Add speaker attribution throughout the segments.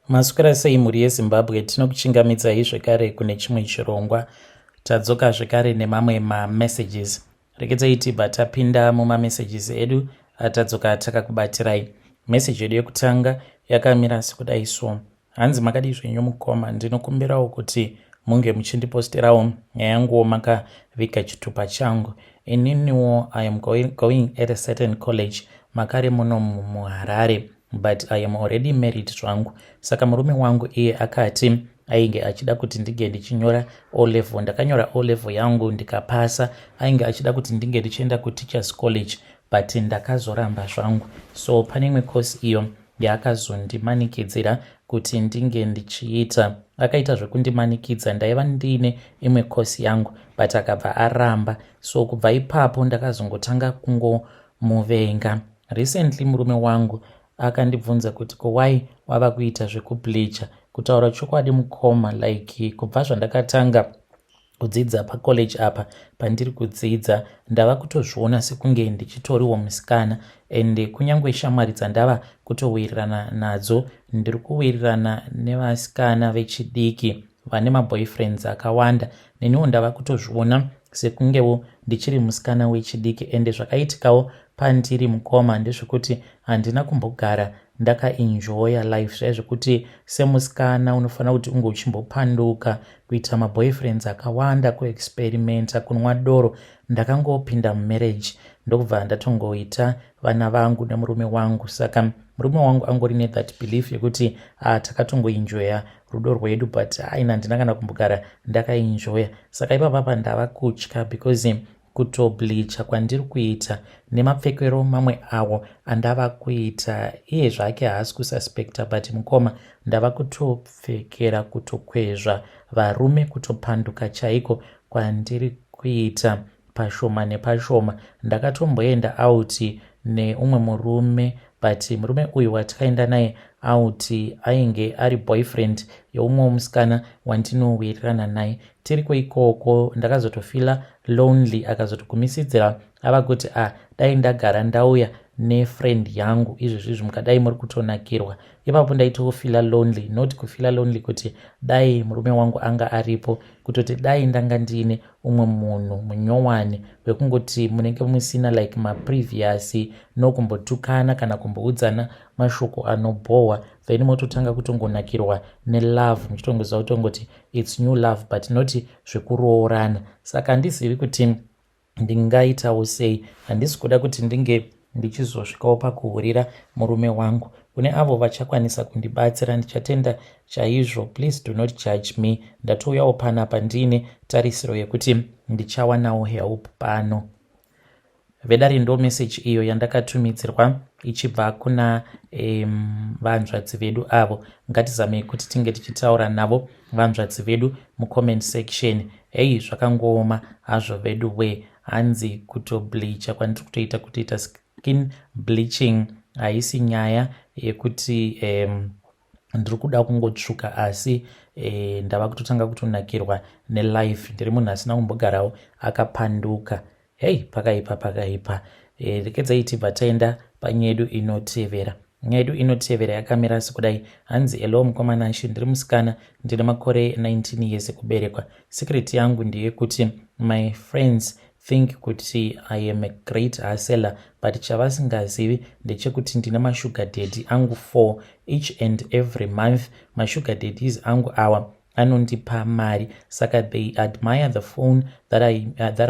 Speaker 1: Maswera sei mhuri yeZimbabwe, tinokuchingamidzai zvekare kune chimwe chirongwa. Tadzoka zvekare nemamwe mamessages. Rekedzai tibva tapinda mumamessages edu atadzoka takakubatirai. Message yedu yekutanga yakamira sekudai so: hanzi makadi zvenyu mukoma, ndinokumbirawo kuti munge muchindiposterawo nyaya yanguwo makaviga chitupa changu. Ininiwo I am going at a certain college makare muno muHarare, but I am already married zvangu. Saka murume wangu iye akati ainge achida kuti ndige ndichinyora O level. Ndakanyora O level yangu ndikapasa. Ainge achida kuti ndinge ndichienda kuteachers college, but ndakazoramba zvangu. So pane imwe course iyo yaakazondimanikidzira kuti ndinge ndichiita. Akaita zvekundimanikidza, ndaiva ndine imwe course yangu, but akabva aramba. So kubva ipapo ndakazongotanga kungomuvenga. Recently murume wangu akandibvunza kuti why wava kuita zvekubleacher. Kutaura chokwadi mukoma, like kubva zvandakatanga kudzidza pacollege apa pandiri kudzidza, ndava kutozviona sekunge ndichitoriwo musikana, ende kunyange shamwari dzandava kutowirirana nadzo, ndiri kuwirirana nevasikana vechidiki vane maboyfriends akawanda. Neniwo ndava kutozviona sekungewo ndichiri musikana wechidiki, ende zvakaitikawo pandiri mukoma ndezvekuti handina kumbogara ndakaenjoya life. Zvaizvokuti semusikana unofanira kuti unge uchimbopanduka kuita maboyfriends akawanda, kuexperimenta, kunwa doro. Ndakangopinda mumarriage ndokubva ndatongoita vana vangu nemurume wangu. Saka murume wangu angori nethat belief yekuti takatongoenjoya rudo rwedu, but handina kana kumbogara ndakaenjoya. Saka ipapapa ndava kutya because kutobleacher kwandiri kuita nemapfekero mamwe awo andava kuita iye zvake haasi kususpecta, but mukoma ndava kutopfekera kutokwezva varume, kutopanduka chaiko kwandiri kuita pashoma nepashoma. Ndakatomboenda out neumwe murume, but murume uyu watakaenda naye out ainge ari boyfriend yeumwe musikana wandinowirirana naye. Tiriko ikoko ndakazotofila lonely, akazotogumisidzira ava kuti dai ndagara ndauya nefriend yangu izvezvi mukadai muri kutonakirwa. Ipapo ndaitofila lonely, not kufila lonely kuti dai murume wangu anga aripo, kutoti dai ndanga ndine umwe munhu munyowani wekungoti munenge musina like maprevious nokumbotukana kana kumboudzana mashoko anobohwa, then mototanga kutongonakirwa nelove, muchitongoziva kutongoti it's new love but not zvekuroorana. Saka handizivi kuti ndingaitawo sei. Handisi kuda kuti ndinge ndichizosvikawo pakuhurira murume wangu. Kune avo vachakwanisa kundibatsira ndichatenda chaizvo. Please do not judge me. Ndatouyawo panapa ndine tarisiro yekuti ndichawanawo help pano. Vedari ndo message iyo yandakatumidzirwa ichibva kuna vanzvadzi vedu avo. Ngatizame kuti tinge tichitaura navo vanzvadzi vedu mucomment section. Hei, zvakangooma hazvo vedu we. Hanzi kutobleacher kwandiri kutoita kutoita skin bleaching haisi nyaya yekuti ndiri kuda kungotsvuka, asi ndava kutotanga kutonakirwa nelife. Ndiri munhu asina kumbogarawo akapanduka. Hei, pakaipa. Rekedzai tibva taenda panyaya yedu inotevera. Nyaya yedu inotevera yakamira sekudai: hanzi hello mukomana Ashi, ndiri musikana, ndine makore 19 years ekuberekwa. Secret yangu ndeyekuti my friends think kuti I am a great hustler, but chavasingazivi ndechekuti ndine mashuga daddy angu 4 each and every month. Mashuga daddies angu awa anondipa mari, saka they admire the phone that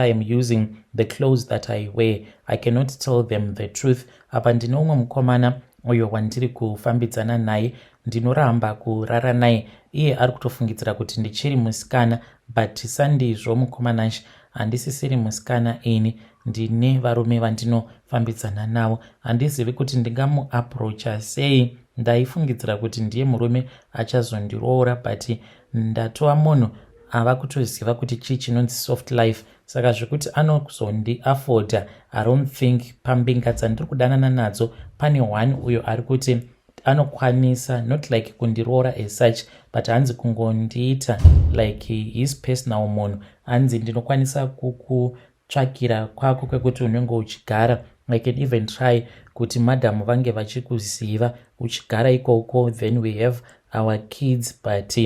Speaker 1: I am using, the clothes that I wear. I cannot tell them the truth. Apa ndine umwe mukomana uyo wandiri kufambidzana naye, ndinoramba kurara naye. Iye ari kutofungidzira kuti ndichiri musikana, but sandizvo mukomana Ashi, handisisiri musikana ini, ndine varume vandinofambidzana navo. Handizivi kuti ndingamuapproacha sei. Ndaifungidzira kuti ndiye murume achazondiroora, but ndatova munhu ava kutoziva kuti chii chinonzi soft life. Saka zvekuti anozondiafodha, I don't think pambinga dzandiri kudanana nadzo pane one uyo ari kuti anokwanisa, not like kundiroora as such, but hanzi kungondiita like his personal munhu. Hanzi ndinokwanisa kukutsvakira kwako kwekuti unenge uchigara. I can even try kuti madhamu vange vachikuziva uchigara ikoko, then we have our kids, but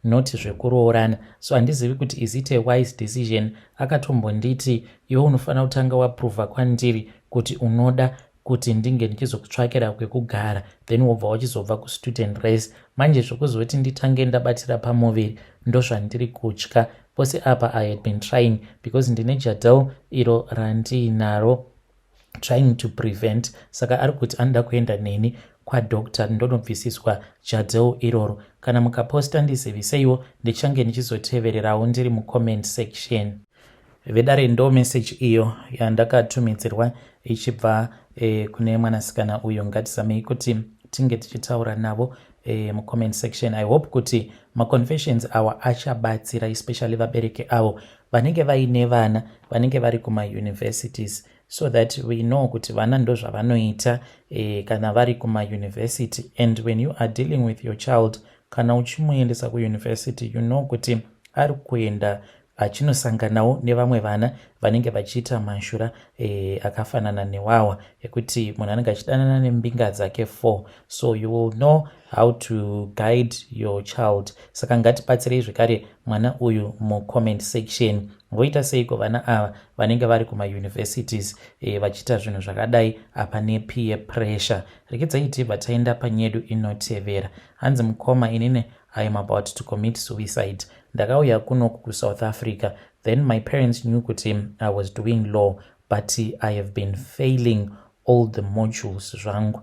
Speaker 1: not zvekuroorana. So handizivi kuti is it a wise decision. Akatombonditi iwe unofanira kutanga waprova kwandiri kuti unoda kuti ndinge ndichizokutsvakira kwekugara, then wobva wachizobva kustudent race. Manje zvokuzoti nditange ndabatira pamuviri ndozvandiri kutya. Pose apa I had been trying because ndine jadal iro randinaro trying to prevent. Saka ari kuti anoda kuenda neni kwadoctor ndonobvisiswa jadal iroro. Kana mukaposta ndiziviseiwo ndichange ndichizotevererawo ndiri mucomment section. Vedare ndo message iyo yandakatumidzirwa ichibva kune mwanasikana uyo. Ngatizamei kuti tinge tichitaura navo mucomment section. I hope kuti maconfessions awa achabatsira especially vabereki avo vanenge vaine vana vanenge vari kuma-universities, so that we know kuti vana ndo zvavanoita kana vari kuma-university. And when you are dealing with your child, kana uchimuendesa kuuniversity, you know kuti ari kuenda achinosanganawo nevamwe vana vanenge vachiita mashura akafanana newawa ekuti munhu anenge achidanana nembinga dzake 4. So you will know how to guide your child. Saka ngatibatsirei zvekare mwana uyu mucomment section. Voita seiko vana ava vanenge vari kuma-universities vachiita zvinhu zvakadai apa nepeer pressure. Rekedzai tibva taenda panyedu inotevera. Hanzi mukoma inini I am about to commit suicide. Ndakauya kuno kuSouth Africa. Then my parents knew kuti I was doing law, but I have been failing all the modules zvangu.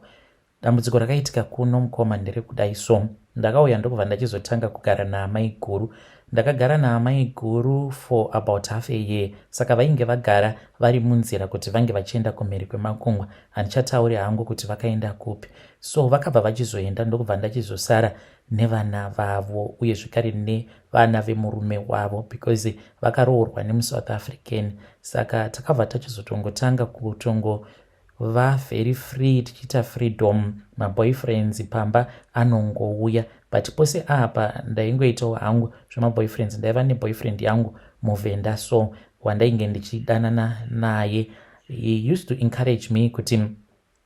Speaker 1: Dambudziko rakaitika kuno mukoma nderekudai so. Ndakauya ndokubva ndachizotanga kugara naamai guru. Ndakagara naamai guru for about half a year. Saka vainge vagara vari munzira kuti vange vachienda kumhiri kwemakungwa. Handichatauri hangu kuti vakaenda kupi. So vakabva vachizoenda ndokubva ndachizosara nevana vavo uye zvekare nevana vemurume wavo because vakaroorwa nemuSouth African. Saka takabva tachizotongotanga kutongova very free, tichiita freedom. Maboyfriends pamba anongouya, but pose apa ndaingoitawo hangu zvemaboyfriends. Ndaiva neboyfriend yangu muvenda so wandainge ndichidanana naye. He used to encourage me kuti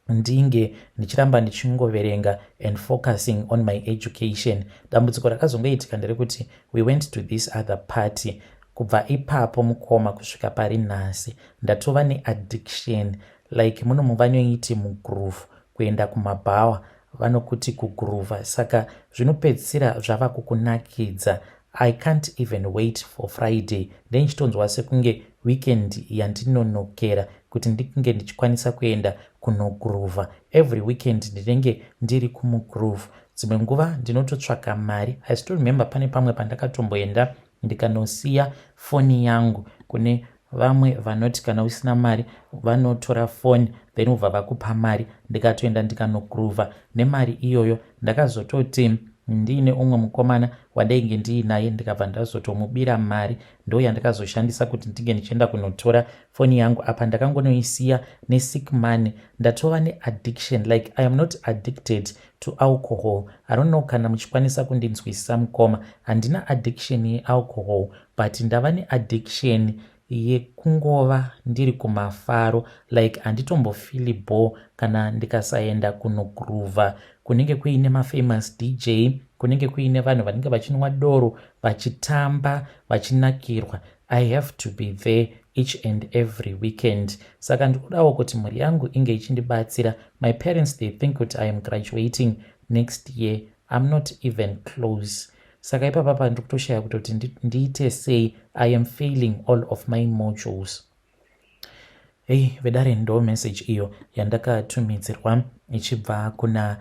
Speaker 1: ndinge ndichiramba ndichingoverenga and focusing on my education. Dambudziko rakazongoitika nderekuti we went to this other party. Kubva ipapo mukoma kusvika pari nhasi ndatova neaddiction, like muno vanoiti mugroove, kuenda kumabhawa vanokuti kugroova. Saka zvinopedzisira zvava kukunakidza. I can't even wait for Friday. Ndenchitonzwa sekunge weekend yandinonokera kuti ndikunge ndichikwanisa kuenda kunogroova. Every weekend ndinenge ndiri kumugroove. Dzimwe nguva ndinototsvaka mari. I still remember pane pamwe pandakatomboenda ndikanosiya foni yangu kune vamwe vanoti kana usina mari vanotora foni then ubva vakupa mari. Ndikatoenda ndikanogroova nemari iyoyo. Ndakazototi ndiine umwe mukomana wandainge ndiinaye ndikabva ndazotomubira mari, ndo yandakazoshandisa kuti ndinge ndichienda kunotora foni yangu. Apa ndakangonoisiya nesick money. Ndatova neaddiction, like I am not addicted to alcohol. I don't know kana muchikwanisa kundinzwisisa mukoma. Handina addiction yealcohol, but ndava neaddiction yekungova ndiri kumafaro, like handitombofili bore kana ndikasaenda kunogroova kunenge kuine mafamous DJ, kunenge kuine vanhu vanenge vachinwa doro vachitamba vachinakirwa. I have to be there each and every weekend. Saka ndikudawo kuti mhuri yangu inge ichindibatsira. My parents, they think that I am graduating next year. I'm not even close. Saka ipapa ndikutoshaya kuti ndiite sei. I am failing all of my modules. Hey, vedare ndo message iyo yandakatumidzirwa ichibva kuna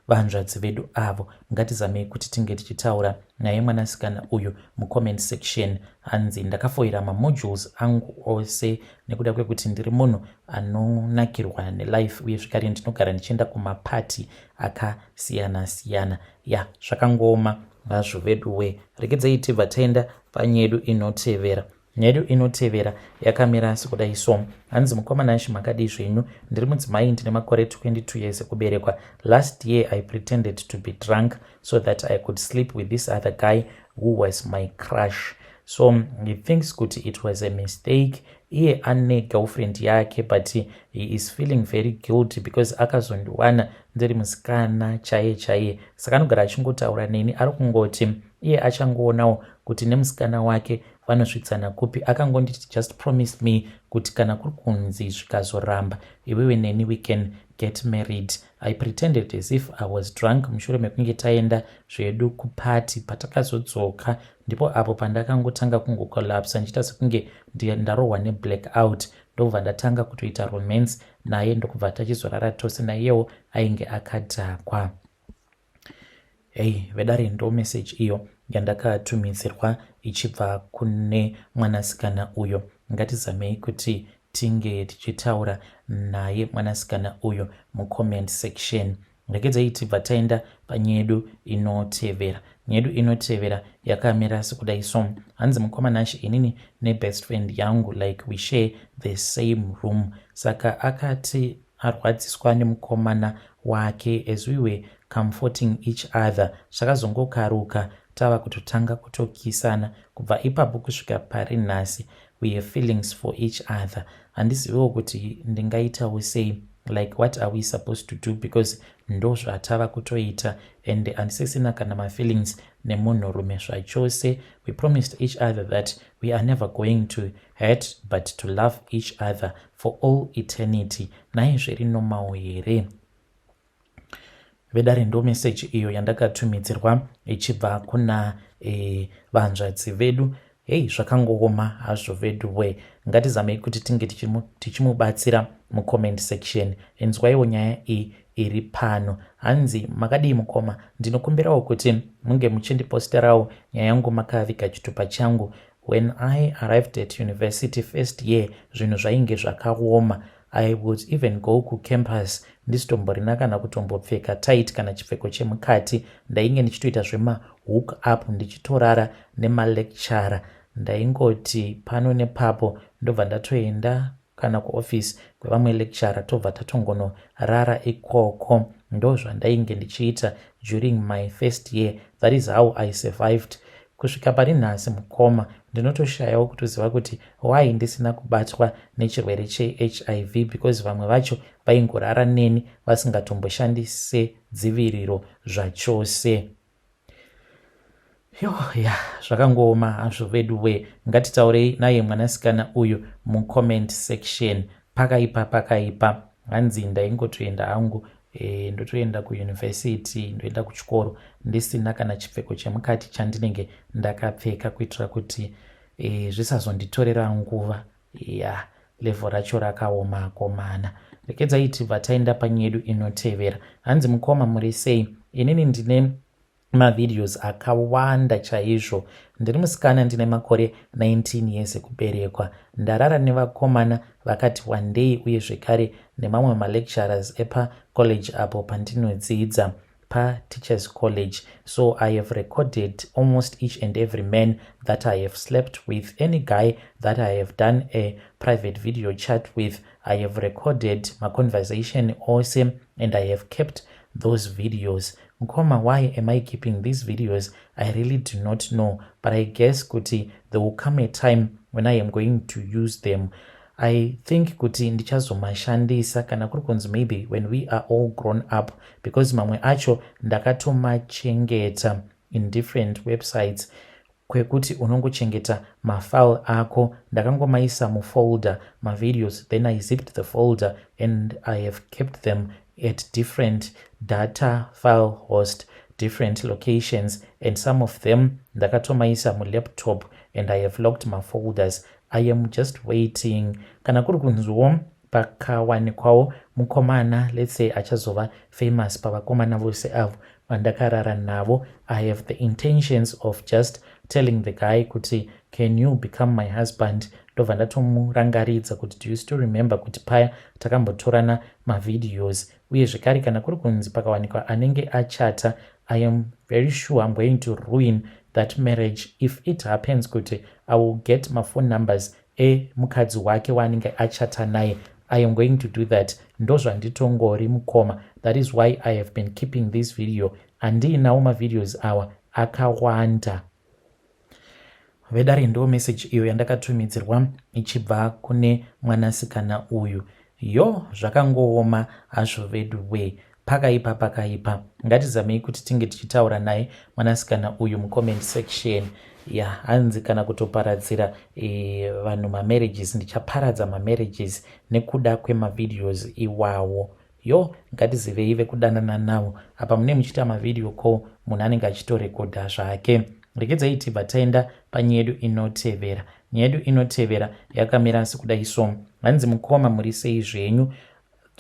Speaker 1: vanzvadzi vedu avo. Ngatizamei kuti tinge tichitaura naye mwanasikana uyu mucomment section. Hanzi ndakafoira mamodules angu ose nekuda kwekuti ndiri munhu anonakirwa nelife uye zvikare ndinogara ndichienda kumapati akasiyana siyana. Ya, zvakangoma vazvo veduwe. Rekedzai tibva taenda panyedu inotevera. Nyedu inotevera yakamira sekudai so. Hanzi mukomana nashi makadii zvenyu? Ndiri mudzimai ndine makore 22 years ekuberekwa. Last year I pretended to be drunk so that I could sleep with this other guy who was my crush. so he thinks kuti it was a mistake. Iye ane girlfriend yake but he is feeling very guilty because akazondiwana ndiri musikana chaiye saka anogara achingotaura neni ari kungoti iye achangoonawo kuti nemusikana wake vanosvitsana kupi. Akangonditi just promise me kuti kana kuri kunzi zvikazoramba iwewe neni we can get married. I pretended as if I was drunk. Mushure mekunge taenda zvedu kupati patakazodzoka ndipo apo pandakangotanga kungokolapsa ndichita sekunge ndarohwa neblackout ndobva ndatanga kutoita romance naye ndokubva tachizorara tose naiyewo ainge akadhakwa. Vedare ndo message iyo yandakatumidzirwa ichibva kune mwanasikana uyo. Ngatizamei kuti tinge tichitaura naye mwanasikana uyo mucomment section. Rekedzai tibva taenda panyedu inotevera. Nyedu inotevera yakamira sekudai so. Hanzi mukomana ashe inini nebest friend yangu like we share the same room. Saka akati arwadziswa nemukomana wake as we were comforting each other. Zvakazongokaruka tava kutotanga kutokisana. Kubva ipapo kusvika pari nhasi we have feelings for each other. Handiziviwo kuti ndingaitawo sei, like what are we supposed to do because ndo zvatava kutoita and handisisina kana mafeelings nemunhurume zvachose. We promised each other that we are never going to hurt but to love each other for all eternity. Naye zviri nomawo here. Vedare ndo message iyo yandakatumidzirwa ichibva kuna vanzvadzi vedu. Zvakangooma hazvo vedu we. Ngatizamei kuti tinge tichimubatsira mucomment section. Enzwaiwo nyaya iyi iri pano. Hanzi makadii mukoma, ndinokumbirawo kuti munge muchindiposterawo nyaya yangu makaviga chitupa changu. When I arrived at university first year zvinhu zvainge zvakaoma. I would even go ku campus ndisitomborina kana kutombopfeka tight kana chipfeko chemukati. Ndainge ndichitoita zvema hook up ndichitorara nemalecturer. Ndaingoti pano nepapo ndobva ndatoenda kana kuoffice kwevamwe lecturer tobva tatongonorara ikoko. Ndo zvandainge ndichiita during my first year. That is how I survived. Kusvika pari nhasi mukoma ndinotoshayawo kutoziva kuti why ndisina kubatwa nechirwere cheHIV because vamwe vacho vaingorara neni vasingatomboshandise dziviriro zvachose. Zvakangooma hazvo vedu we. Ngatitaurei naye mwanasikana uyu mucomment section. Pakaipa hanzi ndaingotoenda hangu ndotoenda kuuniversity, ndoenda kuchikoro ndisina kana chipfeko chemukati chandinenge ndakapfeka kuitira kuti zvisazonditorera nguva. Level racho rakaoma komana. Rekedzai tibva taenda panyedu inotevera. Hanzi mukoma muri sei? Inini ndine mavideos akawanda chaizvo. Ndiri musikana ndine makore 19 years ekuberekwa. Ndarara nevakomana vakati one day uye zvekare nemamwe malecturers epa college apo pandinodzidza pa teachers college. So I have recorded almost each and every man that I have slept with, any guy that I have done a private video chat with. I have recorded my conversation also and I have kept those videos. Nkoma, why am I keeping these videos? I really do not know, but I guess kuti there will come a time when I am going to use them. I think kuti ndichazomashandisa kana kuri kunzi maybe when we are all grown up, because mamwe acho ndakatomachengeta in different websites kwekuti unongochengeta mafile ako. Ndakangomaisa mufolder mavideos, then I zipped the folder and I have kept them at different data file host, different locations, and some of them ndakatomaisa mu laptop and I have locked my folders. I am just waiting kana kuri kunzwo pakawanikwawo mukomana, let's say achazova famous pavakomana vose avo vandakarara navo. I have the intentions of just telling the guy kuti can you become my husband. Ndobva ndatomurangaridza kuti do you still remember kuti paya takambotorana mavideos. Uye zvekare kana kuri kunzi pakawanikwa anenge achata, I am very sure I'm going to ruin that marriage if it happens kuti I will get my phone numbers mukadzi wake waanenge achata naye. I am going to do that. Ndozvanditongori mukoma. That is why I have been keeping this video. Andinawo mavideos awa akawanda. vedare ndo message iyo yandakatumidzirwa ichibva kune mwanasikana uyu. Yo, zvakangooma hazvo vedu pakaipa. Ngatizamei kuti tinge tichitaura naye mwanasikana uyu mucomment section. Hanzi kana kutoparadzira vanhu mamarriages, ndichaparadza mamarriages nekuda kwemavideos iwawo. Yo, ngatizivei vekudanana navo. Apa mune muchita mavideo call, munhu anenge achitorekodha zvake. Regedzai tibva taenda panyedu inotevera. Nyedu inotevera yakamira sekudai so. Hanzi mukoma muri sei zvenyu?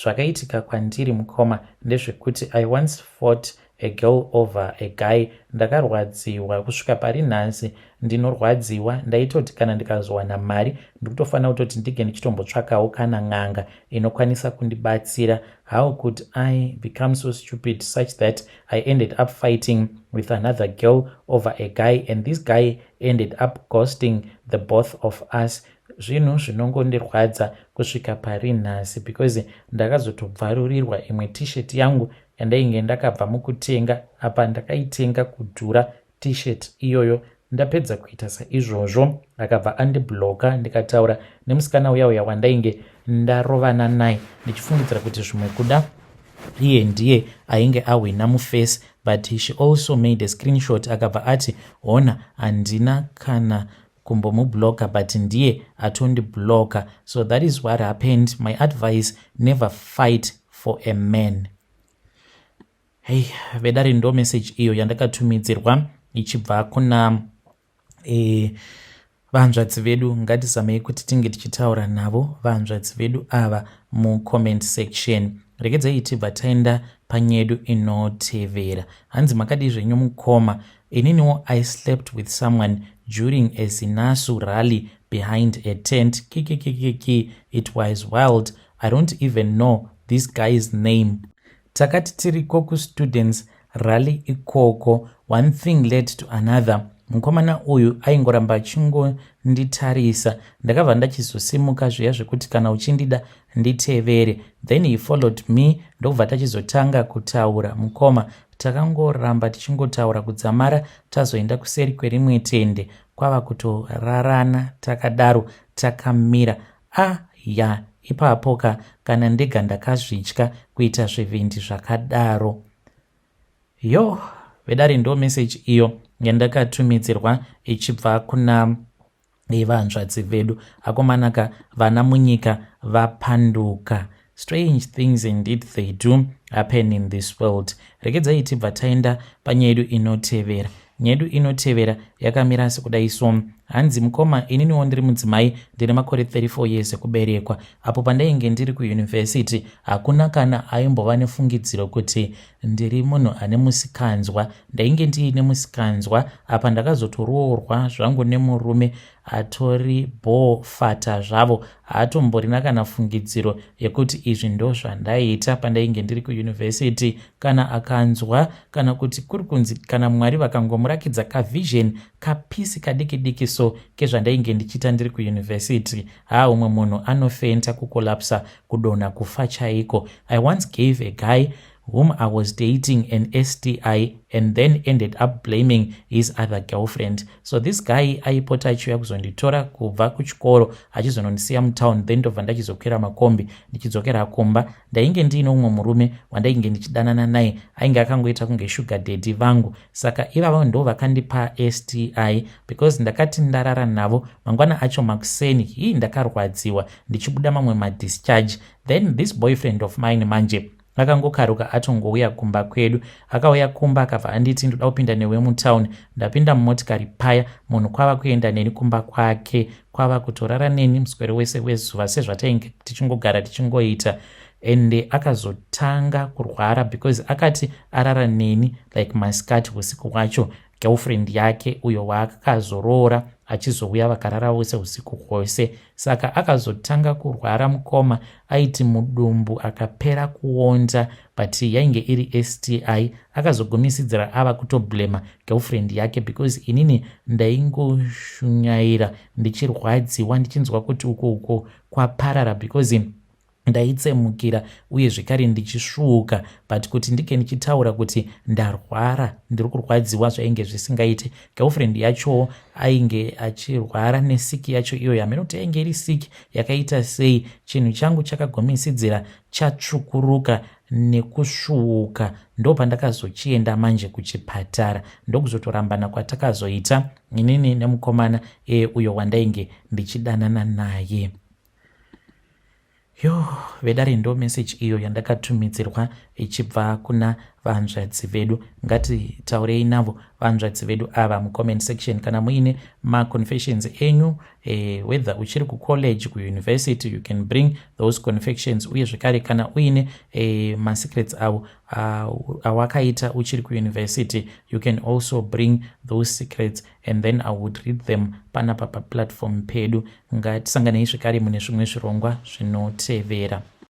Speaker 1: Zvakaitika kwandiri mukoma ndezvekuti I once fought a girl over a guy. Ndakarwadziwa kusvika pari nhasi ndinorwadziwa. Ndaitoti kana ndikazowana mari ndikutofanira kutoti ndige ndichitombotsvakawo kana n'anga inokwanisa kundibatsira. How could I become so stupid such that I ended up fighting with another girl over a guy, and this guy ended up ghosting the both of us? Zvinhu zvinongondirwadza kusvika pari nhasi because ndakazotobvarurirwa imwe t-shirt yangu yandainge ndakabva mukutenga. Apa ndakaitenga kudhura t-shirt iyoyo. Ndapedza kuita saizvozvo akabva andibloka. Ndikataura nemusikana uya wandainge ndarovana naye ndichifungidzira kuti zvimwe kuda iye ndiye ainge awina muface, but she also made a screenshot akabva ati hona handina kana kumbomubloka but ndiye atondibloka. So that is what happened. My advice, never fight for a man. Hey, vedare ndo message iyo yandakatumidzirwa ichibva kuna vanzvadzi vedu. Ngatizamei kuti tinge tichitaura navo vanzvadzi vedu ava mucomment section. Regedzai tibva taenda panyedu inotevera. Hanzi makadi zvenyu mukoma. Ininiwo I slept with someone during a Zinasu rally behind a tent. Kiki. It was wild. I don't even know this guy's name. Takati tiriko ku-students rally ikoko. One thing led to another. Mukomana uyu aingoramba achingonditarisa. Ndakabva ndachizosimuka zviya zvekuti kana uchindida nditevere. Then he followed me. Ndokubva tachizotanga kutaura. Mukoma, takangoramba tichingotaura kudzamara tazoenda kuseri kwerimwe tende. Kwava kutorarana takadaro takamira. Ipapo kana ndega ndakazvitya kuita zvivindi zvakadaro. Yo, vedare ndo message iyo yandakatumidzirwa ichibva kuna vanzvadzi vedu. Akomanaka vana munyika vapanduka. Strange things indeed they do happen in this world. Regedzai tibva taenda panyedu inotevera. Nyedu inotevera yakamira sekudai so. Hanzi mukoma, ininiwo ndiri mudzimai, ndine makore 34 years ekuberekwa. Apo pandainge ndiri kuuniversity hakuna kana aimbova nefungidziro kuti ndiri munhu ane musikanzwa. Ndainge ndiine musikanzwa. Apa ndakazotoroorwa zvangu nemurume atori fata zvavo. Haatomborina kana fungidziro yekuti izvi ndo zvandaita pandainge ndiri kuuniversity. Kana akanzwa kana kuti kuri kunzi kana Mwari vakangomurakidza kavision kapisi kadiki so kezvandainge ndichita ndiri kuuniversity, umwe munhu anofenta kukolapsa, kudonha kufa chaiko. I once gave a guy whom I was dating an STI and then ended up blaming his other girlfriend. So this guy aipota achiuya kuzonditora kubva kuchikoro achizonondisiya mutown, then ndobva ndachizokwira makombi ndichidzokera kumba. Ndainge ndiine umwe murume wandainge ndichidanana naye, ainge akangoita kunge sugar daddy vangu. Saka ivavo ndo vakandipa STI because ndakati ndarara navo. Mangwana acho makuseni ndakarwadziwa ndichibuda mamwe madischarge. Then this boyfriend of mine manje akangokaruka atongouya kumba kwedu. Akauya kumba akabva anditi ndoda kupinda newe mutown. Ndapinda mumotikari paya. Munhu kwava kuenda neni kumba kwake, kwava kutorara neni muswere wese wezuva sezvatainge tichingogara tichingoita. Ende akazotanga kurwara because akati arara neni like masikati usiku hwacho. Girlfriend yake uyo waakazoroora achizouya vakarara wese usiku hwose. Saka akazotanga kurwara mukoma, aiti mudumbu akapera kuonda, but yainge iri STI. Akazogumisidzira ava kutoblema girlfriend yake because inini ndaingoshunyaira ndichirwadziwa ndichinzwa kuti uko kwaparara because ndaitsemukira uye zvekare ndichisvuuka, but kuti ndike ndichitaura kuti ndarwara, ndiri kurwadziwa zvainge zvisingaite. Girlfriend yacho ainge achirwara nesiki yacho iyo yaminoti yainge iri siki yakaita sei. Chinhu changu chakagomisidzira chatsvukuruka nekusvuuka. Ndo pandakazochienda manje kuchipatara, ndokuzotorambana kwatakazoita inini nemukomana uyo wandainge ndichidanana naye. Vedare ndo message iyo yandakatumidzirwa ichibva kuna vanzvadzi vedu. Ngatitaurei navo vanzvadzi vedu ava mucomment section. Kana muine maconfessions enyu, whether uchiri kucollege, kuuniversity, you can bring those confessions. Uye zvekare kana uine masecrets avo awakaita uchiri kuuniversity, you can also bring those secrets and then I would read them panapa paplatform pedu. Ngatisanganei zvekare mune zvimwe zvirongwa zvinotevera.